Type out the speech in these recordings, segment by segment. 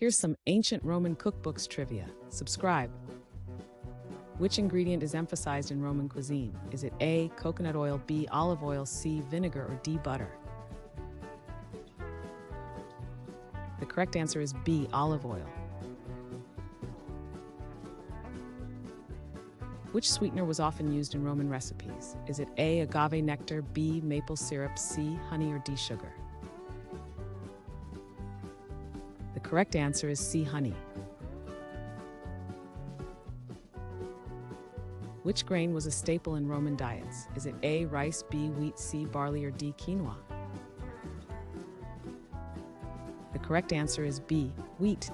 Here's some ancient Roman cookbooks trivia. Subscribe. Which ingredient is emphasized in Roman cuisine? Is it A, coconut oil, B, olive oil, C, vinegar, or D, butter? The correct answer is B, olive oil. Which sweetener was often used in Roman recipes? Is it A, agave nectar, B, maple syrup, C, honey, or D, sugar? The correct answer is C, honey. Which grain was a staple in Roman diets? Is it A, rice, B, wheat, C, barley, or D, quinoa? The correct answer is B, wheat.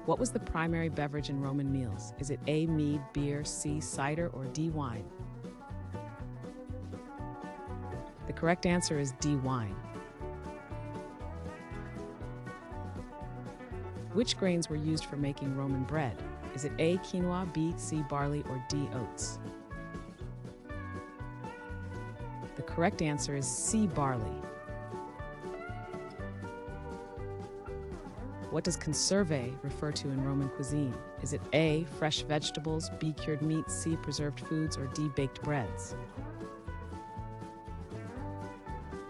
What was the primary beverage in Roman meals? Is it A, mead, beer, C, cider, or D, wine? The correct answer is D, wine. Which grains were used for making Roman bread? Is it A, quinoa, B, C, barley, or D, oats? The correct answer is C, barley. What does conservae refer to in Roman cuisine? Is it A, fresh vegetables, B, cured meat, C, preserved foods, or D, baked breads?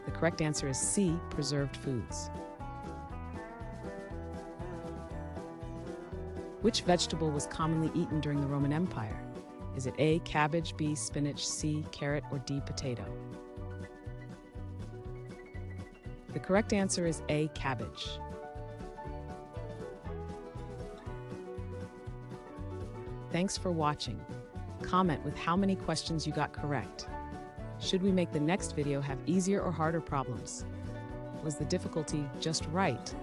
The correct answer is C, preserved foods. Which vegetable was commonly eaten during the Roman Empire? Is it A, cabbage, B, spinach, C, carrot, or D, potato? The correct answer is A, cabbage. Thanks for watching. Comment with how many questions you got correct. Should we make the next video have easier or harder problems? Was the difficulty just right?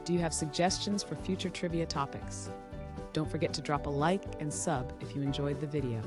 Do you have suggestions for future trivia topics? Don't forget to drop a like and sub if you enjoyed the video.